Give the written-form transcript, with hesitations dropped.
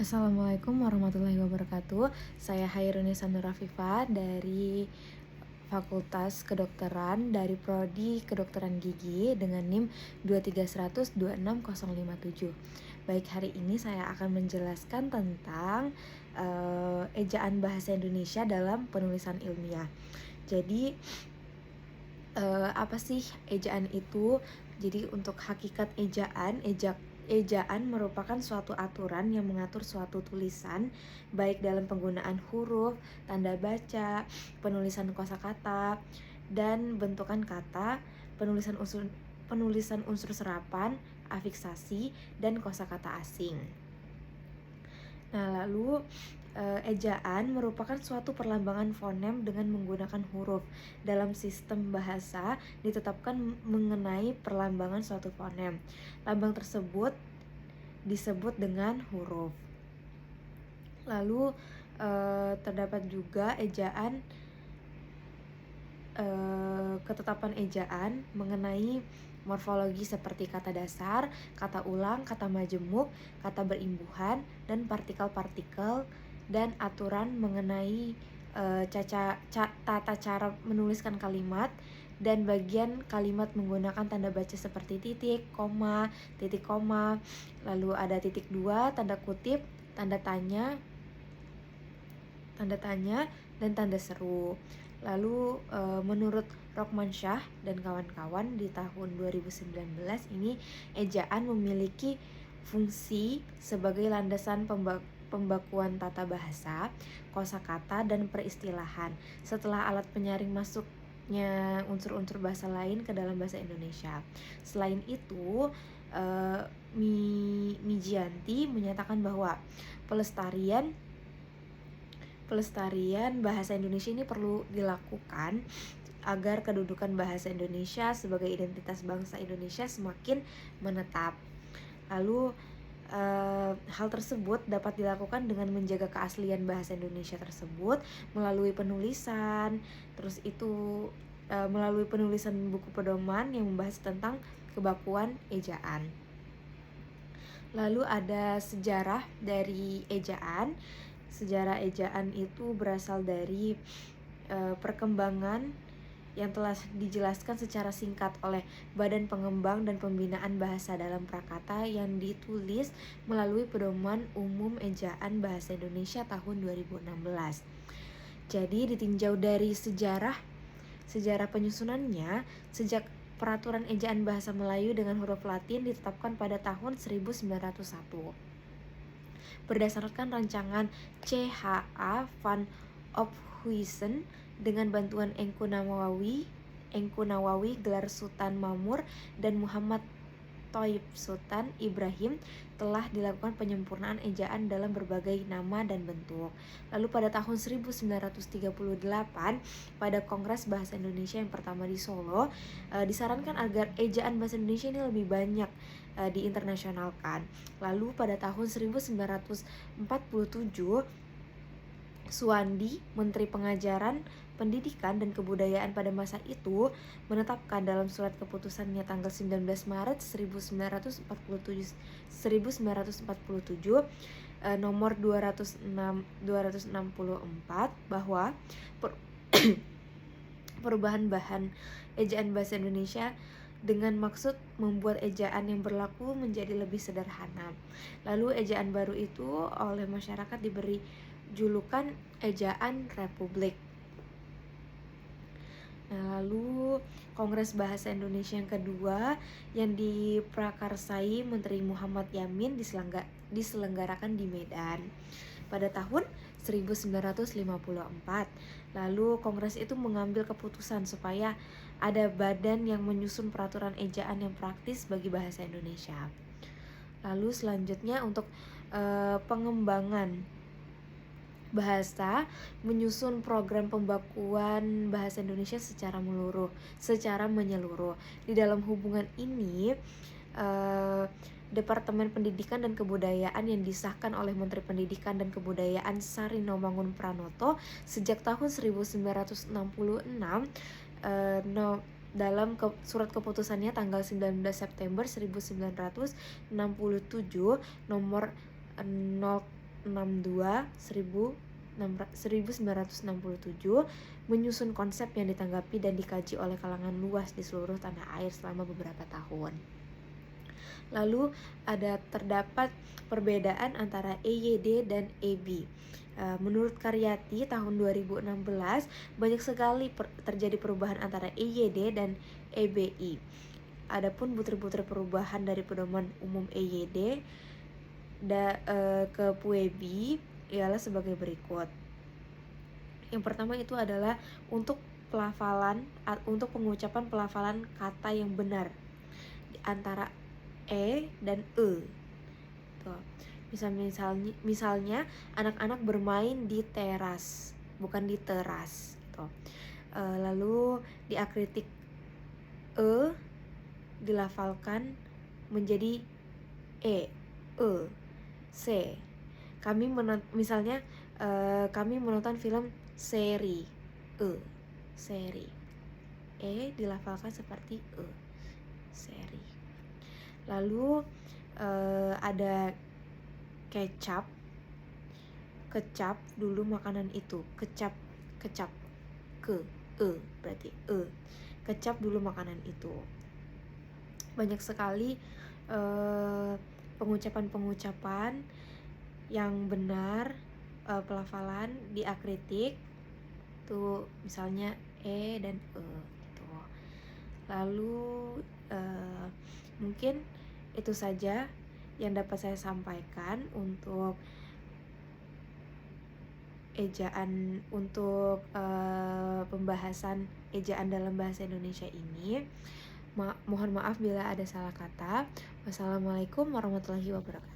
Assalamualaikum warahmatullahi wabarakatuh. Saya Hairuni Sanurafifa dari Fakultas Kedokteran dari Prodi Kedokteran Gigi dengan NIM 23100260057. Baik, hari ini saya akan menjelaskan tentang ejaan bahasa Indonesia dalam penulisan ilmiah. Jadi, apa sih ejaan itu? Jadi untuk hakikat ejaan merupakan suatu aturan yang mengatur suatu tulisan, baik dalam penggunaan huruf, tanda baca, penulisan kosakata, dan bentukan kata, penulisan unsur serapan, afiksasi, dan kosakata asing. Nah, lalu ejaan merupakan suatu perlambangan fonem dengan menggunakan huruf. Dalam sistem bahasa ditetapkan mengenai perlambangan suatu fonem. Lambang tersebut disebut dengan huruf. Lalu terdapat juga ketetapan ejaan mengenai morfologi seperti kata dasar, kata ulang, kata majemuk, kata berimbuhan, dan partikel-partikel, dan aturan mengenai tata cara menuliskan kalimat dan bagian kalimat menggunakan tanda baca seperti titik koma, lalu ada titik dua, tanda kutip, tanda tanya, dan tanda seru. Lalu menurut Rokmansyah dan kawan-kawan di tahun 2019 ini, ejaan memiliki fungsi sebagai landasan pembakuan tata bahasa, kosakata, dan peristilahan setelah alat penyaring masuknya unsur-unsur bahasa lain ke dalam bahasa Indonesia. Selain itu, Mijianti menyatakan bahwa pelestarian bahasa Indonesia ini perlu dilakukan agar kedudukan bahasa Indonesia sebagai identitas bangsa Indonesia semakin menetap. Lalu hal tersebut dapat dilakukan dengan menjaga keaslian bahasa Indonesia tersebut melalui penulisan, melalui penulisan buku pedoman yang membahas tentang kebakuan ejaan. Lalu ada sejarah dari ejaan. Sejarah ejaan itu berasal dari perkembangan yang telah dijelaskan secara singkat oleh Badan Pengembang dan Pembinaan Bahasa dalam Prakata yang ditulis melalui Pedoman Umum Ejaan Bahasa Indonesia tahun 2016. Jadi ditinjau dari sejarah penyusunannya, sejak Peraturan Ejaan Bahasa Melayu dengan huruf Latin ditetapkan pada tahun 1901. Berdasarkan rancangan C.H.A. van Ophuijsen dengan bantuan Engku Nawawi, gelar Sultan Mamur, dan Muhammad Thoib Sultan Ibrahim, telah dilakukan penyempurnaan ejaan dalam berbagai nama dan bentuk. Lalu pada tahun 1938 pada Kongres Bahasa Indonesia yang pertama di Solo, disarankan agar ejaan bahasa Indonesia ini lebih banyak diinternasionalkan. Lalu pada tahun 1947 Suwandi, Menteri Pendidikan dan Kebudayaan pada masa itu, menetapkan dalam surat keputusannya tanggal 19 Maret 1947 nomor 264 bahwa perubahan bahan ejaan bahasa Indonesia dengan maksud membuat ejaan yang berlaku menjadi lebih sederhana. Lalu ejaan baru itu oleh masyarakat diberi julukan ejaan Republik. Nah, lalu Kongres Bahasa Indonesia yang kedua yang diprakarsai Menteri Muhammad Yamin diselenggarakan di Medan pada tahun 1954. Lalu Kongres itu mengambil keputusan supaya ada badan yang menyusun peraturan ejaan yang praktis bagi bahasa Indonesia. Lalu selanjutnya untuk pengembangan bahasa, menyusun program pembakuan bahasa Indonesia secara menyeluruh. Di dalam hubungan ini, Departemen Pendidikan dan Kebudayaan yang disahkan oleh Menteri Pendidikan dan Kebudayaan Sarino Mangun Pranoto sejak tahun 1966 dalam surat keputusannya tanggal 19 September 1967 nomor 1967 menyusun konsep yang ditanggapi dan dikaji oleh kalangan luas di seluruh tanah air selama beberapa tahun. Lalu terdapat perbedaan antara EYD dan EB. Menurut Karyati tahun 2016 banyak sekali terjadi perubahan antara EYD dan EBI. Adapun butir-butir perubahan dari pedoman umum EYD ke PUEBI ialah sebagai berikut. Yang pertama itu adalah untuk pengucapan pelafalan kata yang benar antara E dan E. Tuh. Misalnya anak-anak bermain di teras, bukan di teras. Tuh. Lalu diakritik E dilafalkan menjadi E, C. Kami menonton film seri, seri. E dilafalkan seperti E, seri. Lalu ada kecap dulu makanan itu, kecap, berarti kecap dulu makanan itu. Banyak sekali pengucapan yang benar, pelafalan diakritik tuh, misalnya E dan E gitu. Lalu mungkin itu saja yang dapat saya sampaikan untuk ejaan, untuk pembahasan ejaan dalam bahasa Indonesia ini. Mohon maaf bila ada salah kata. Wassalamualaikum warahmatullahi wabarakatuh.